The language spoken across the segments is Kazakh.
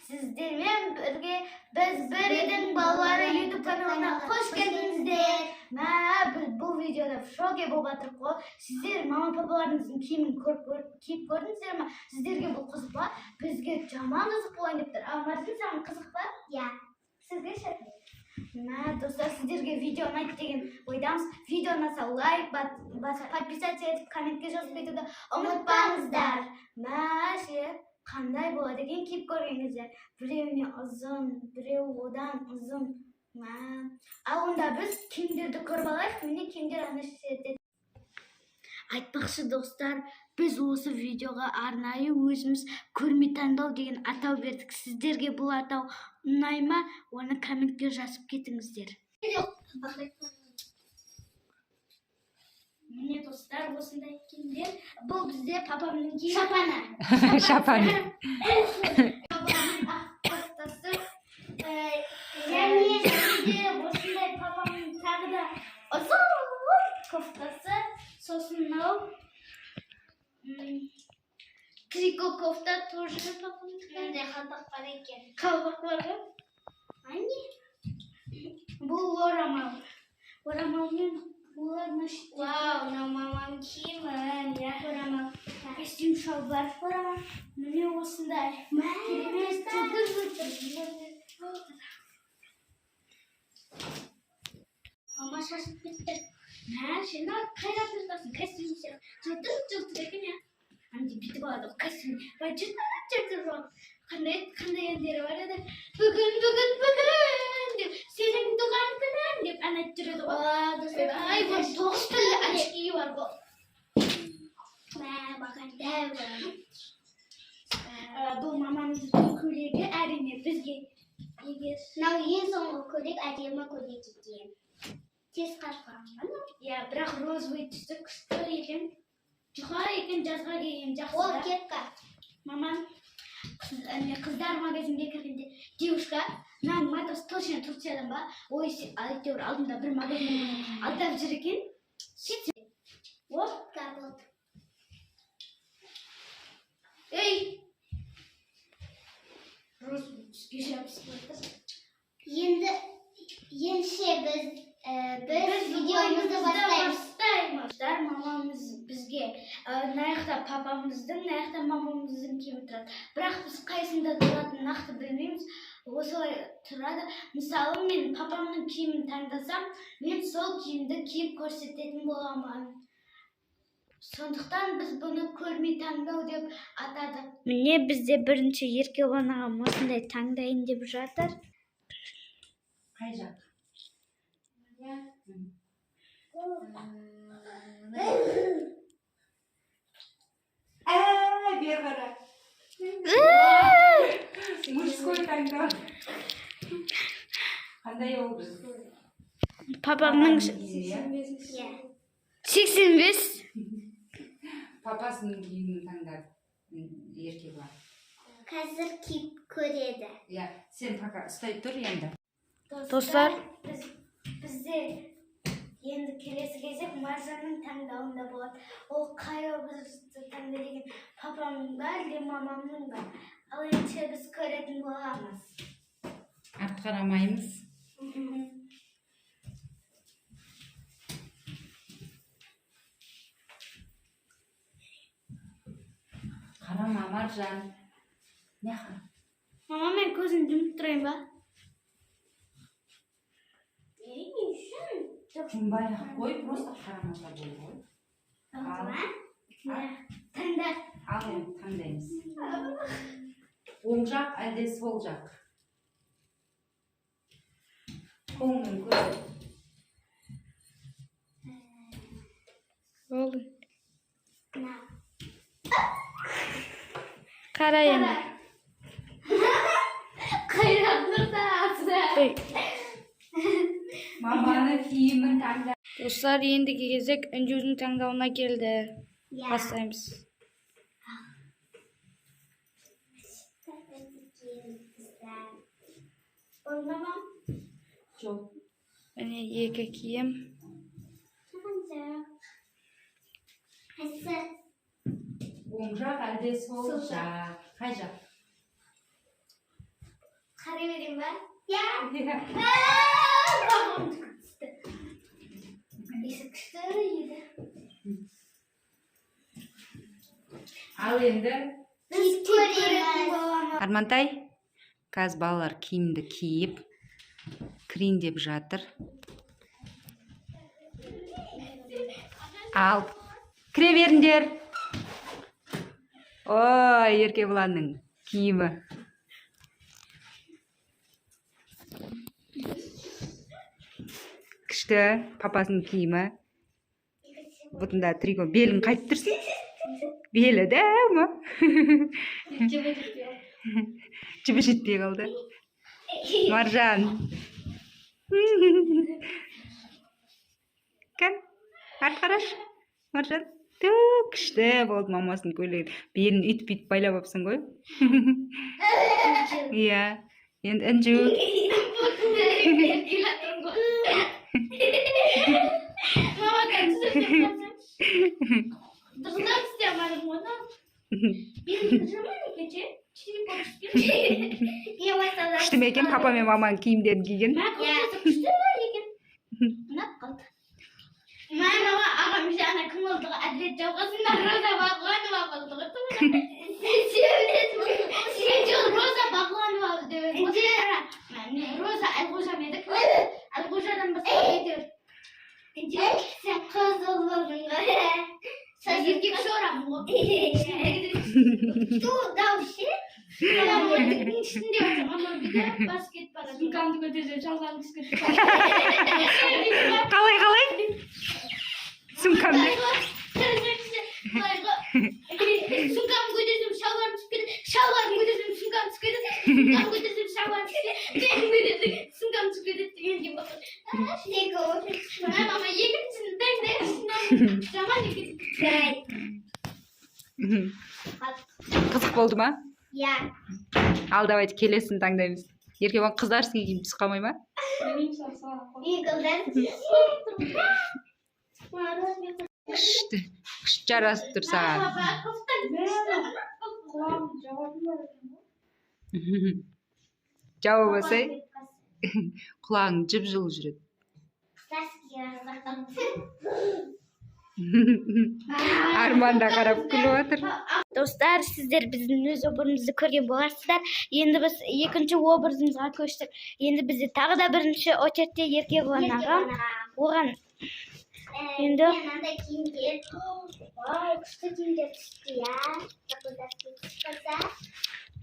Sizlerle birge biz Beredin Balları YouTube kanalına hoş geldinizler. Biz bu videoda şoke bobatırık o. Sizler mama papalarınızın kiyimini kiyip gördünüzler ama sizlerge bu kızık var. Bizge jaman kızık oynayıptır. Ama Martin sana kızık var? Ya. Sizge şey. Dostlar sizlerge video unutmayın деген ойдамыз. Videoны like басып, подписаться етіп, комментке жазып кетуді ұмытпаңыздар. Қандай болады екен киіп көргеніңізде? Біреуіне ұзын, біреу одан ұзын. Ал онда біз киімдерді көріп алайық. Міне киімдер ана жерде. Айтпақшы достар, біз осы видеоға арнайы өзіміз көрме таңдау деген атау бердік. Сіздерге бұл атау ұнай ма? Оны комментке жазып кетіңіздер. Міне достар, осындай киімдер. Бұл бізде папамның киімі. Шапаны. Шапаны. Папамның ақ кофтасы. Және осындай папамның тағы да ұзын кофтасы. Сосын мынау трико кофта тоже папамның. Менде қалпақ бар екен. Қалпақ бар ғой? Бұл орамал. Орамалмен вау, мынау мамам киімі. Орамал. Костюм шалбар орамал. Міне осындай. Керемет мама шашып кетті. Сен қайрат тұртасың, костюм жылтыр екен я. Анде бүйтіп алады ғой костюм. Жылтыр жоқ. Қандай әндері бар еді. Бүгін деп, сенің туған күнің деп ән айтып жүреді ғой. Ай, бұл 9 түрлі очки бар ғой. Бұл мамамыздың көйлегі әрине бізге. Мынау ең соңғы көйлек әдемі көйлек екен. Тез қашқанған. Я, бірақ розовый түсті күшті екен. Жұқа екен, жазға келген жақсы. Ол кепка. Мамам қыздар магазинге кіргенде, девушка, мынау матос точно Турциядан ба? Ой, әйтеуір алдында бір магазин алдап жүр екен. Сөйтсе. Оп, капот. Ей! Розовый түске жабысып отыр. Енді біз видеомызды бастаймыз. Мамамыз бізге наяқта папамыздың, наяқта мамамыздың киімі тұрады. Бірақ біз қайсында тұратынын нақты білмейміз. Осылай тұрады. Мысалы, мен папамның киімін таңдасам, мен сол киімді киіп көрсететін боламын. Сондықтан біз бұны көрме таңдау деп атадық. Міне бізде бірінші еркебұлан ағам осындай таңдайын деп жатыр. Қай жақ? Бер қара. Мужской таңдау. Қандай ол біз? Папамның 85. Папасының киімін таңдады. Еркек бар. Қазір киіп көреді. Сен пока ұстай тұр енді. Достар, бізде енді келесі кезек Маржанның таңдауында болады. Ол қай образды таңдайды деген папамның ба, әлде мамамның ба? Ал енді біз көретін боламыз. Артқа қарамаймыз. Қарама, Маржан. Не қара? Мама, мен көзін жұмып тұрайын ба? Жұмбай қой, просто қарамаса болды ғой. Таңда. Ал енді таңдаймыз. Оң жақ, әлде сол жақ? Қолыңның көзі. Болды. Қара енді. Қайраттыр да асы. Маманы киімін таңда. Достар, ендігі кезек Інжудің таңдауына келді. Бастаймыз. Ойнамам? Жоқ. Міне екі киім. Оң жақ, әлде сол жақ? Қай жақ? Qaray vereyim ben. Ya. Al endi. Biz ko'ramiz. Armantay, қазір балалар киімді киіп, кірейін деп жатыр. Ал, кіре беріңдер. Ой, Еркебұланның киімі. Күшті, папасының киімі. Бұтында трико, белін қайтып тұрсын? Белі дәмі. Жібі жетпей қалды. Маржан. Кән, арт қараш. Маржан. Күшті болды мамасының көйлегі. Белін үйтіп байлап апсың ғой. Иә. Енді інжу. Күшті ме екен папа мен маманың киімдерін киген? Mama ağam jana kim oldu? Adlet Cavgazı'nda Roza Bağlanova oldu. Roza Bağlanova oldu. Roza Elgoja dedik. Elgoja'dan başka gidiyor. Sen kız oldun. Sen erkek soram mı? Tu davşi. İçinde oturum ama bir de basket para. Kamdı götüreceğim. Çalgan kıskırtı. Қалай? Сумкамды. Сумкам көтерсем шалбарым түсіп кетеді. Шалбарым көтерсем сумкам түсіп кетеді. Сумкам көтерсем шалбарым түсіп кетеді. Мен көтерсем сумкам түсіп кетеді дегенге болады. Мама екіншісін жаман екен. Қызық болды ма? Иә. Ал давайте келесін таңдаймыз. Еркебұлан қыздарсың кейін түс қалмай ма? Күшті жарасып тұр саған. Жауап алсай, құлағың жып-жылы жүреді. Арман да қарап күліп отыр. Достар, сіздер біздің өз образымызды көрген боларсыздар. Енді біз екінші образымызға көштік. Енді бізде тағы да бірінші очередте Еркебұлан ағам. Оған енді мынандай киімдер. Вау, күшті киімдер түсті, иә.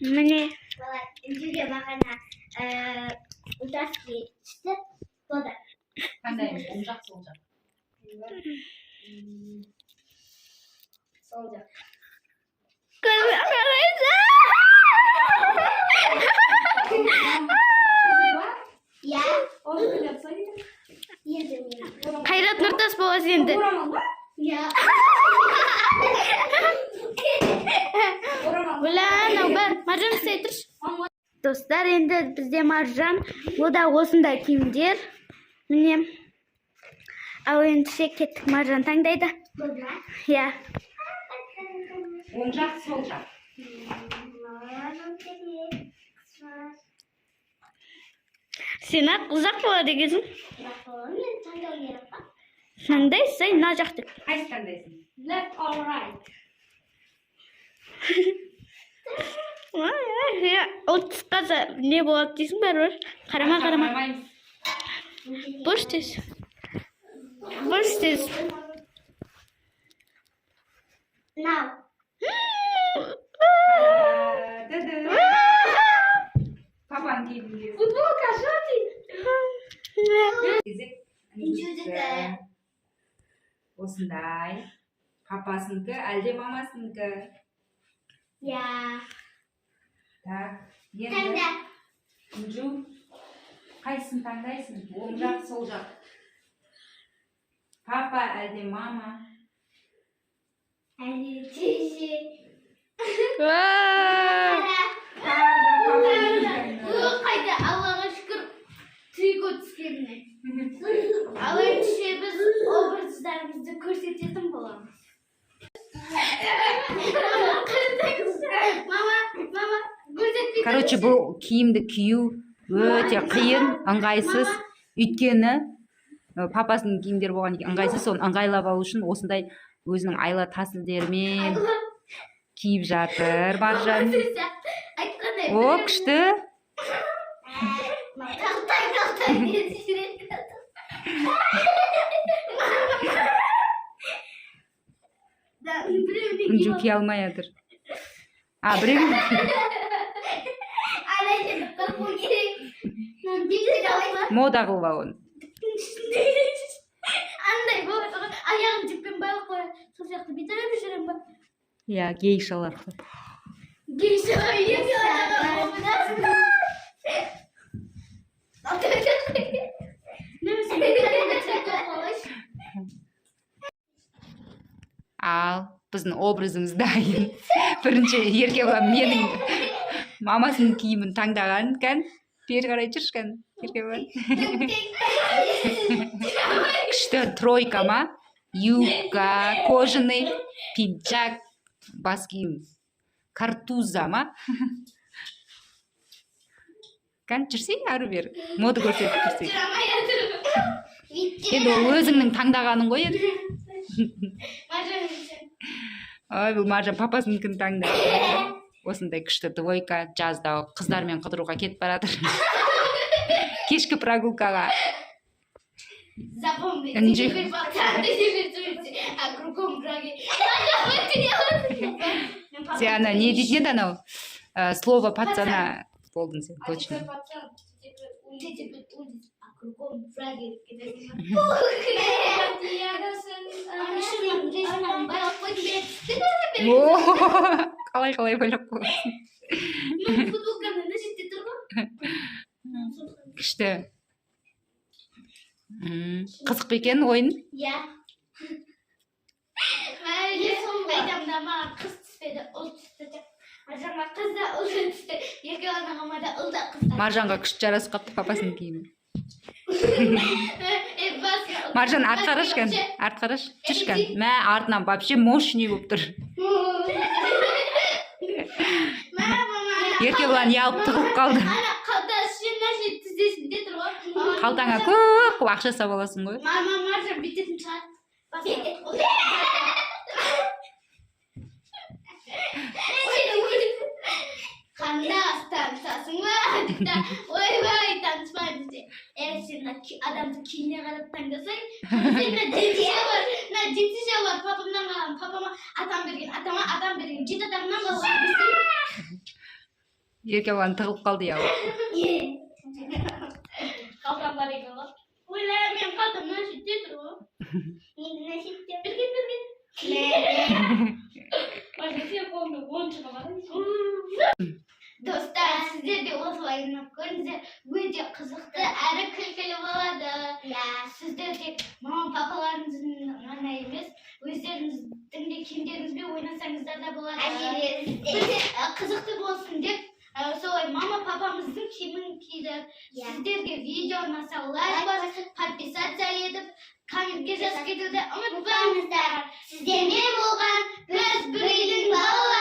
Міне үндеуге бағана ұдаски түсті. Болды. Қандай? Оң жақ, сол жақ. Сол жақ. Ya. Қайрат Нұртас боласыз енді. Ya. Анау бар. Маржан істей тұршы. Достар, енді бізде Маржан. Ол да осындай киімдер. Міне. Ал ендіше кеттік, Маржан таңдайды. Ya. Оң жақ, сол жақ. Сен ақ ұзақ болады екенсің. Таңдайсың, мына жақты. Қайсы таңдайсың? Left or right? Ол тұсқа не болады дейсің бәрібір. Қарама. Бұрыш тез. Now. Папаң киімді. Футболка, жаты. Осындай. Папасынкі, әлде мамасынкі? Я. Так. Таңда. Үнжу. Қайсысын таңдайсың? Оң жақ, сол жақ. Папа, әлде мама? Әлде тежі. Қайда, Аллаға шүкір, трико түскеніне. Ал ендіше біз образдарымызды көрсететін боламыз. Мама, көрсетпей Короче, бұл киімді кию өте қиын, ыңғайсыз. Өйткені папасының киімдері болған ыңғайсыз, соны ыңғайлап алу үшін осындай өзінің айла тәсілдерімен киіп жатыр Маржан. О, күшті. Жүки алмай жатыр. Біреу мода қылып оны. Андай болады ғой, аяғын жіппен байлап қояды. Сол сияқты бүйтіп жүремін ба? Иә, гейшалар. Ал біздің образымыз дайын. Бірінші Еркебұлан менің мамасының киімін таңдаған кән. Бері қарай жүрші кән, Еркебұлан. Күшті тройка ма? Юбка, кожаный пиджак, бас киім. Картуза ма? Кән жүрсей, әрі бер. Моды көрсетіп жүрсей. Енді өзіңнің таңдағаның ғой еді. Ой, бұл Маржан папасыныкін таңдады. Осындай күшті двойка жазда қыздармен қыдыруға кетіп баратыр. Кешкі прогулкаға. Запомните, теперь пацаны держите, а кругом враги. Сен ана не дейтін еді анау? Слово пацана болдың сен, точно. Кругом враги. Қалай байлап қойған. Футболканы не жерде тұр ғой? Күшті. Қызық па екен ойын? Иә. Айтамын да маған қыз түспеді, ұл түсті. Маржанға қыз да ұл түсті. Еркебұланға да ұл да қыз да. Маржанға күшті жарасып қапты папасының киімі. Маржан арт қараш кән, арт қараш, жүрш кән. Мә, артынан вообще мощный болып тұр. Еркебұлан ялып тұғып қалды. Қалтаңа көп ақша сап аласың ғой. Маржан бүйтетін шығар. Қанда станциясың ба? Ойбай, танытпайды де. Сен адамды киіне қарап таңдасаң, сен жеті жау бар, папамнан қалған, папама атам берген, атама атам берген, жеті адамнан қалған. Еркебұлан тығылып қалды яу. Қалтам бар екен ғой. Ойлай, мен қалтамнан шетте тұр ғой. Мен шетте. Берген. Маржан, сен қолымда ойыншығы бар. Достар, сіздер де осылай көріңіздер, өте қызықты әрі күлкілі болады. Сіздер де мама папаларыңыздың ғана емес, өздеріңіздің де киімдеріңізбен ойнасаңыздар да болады. Қызықты болсын деп, солай мама папамыздың киімін киді. Сіздерге видео ұнаса лайк басып, подписация етіп, комментке жазып кетуді ұмытпаңыздар. Сіздермен болған біз бір үйдің балалары.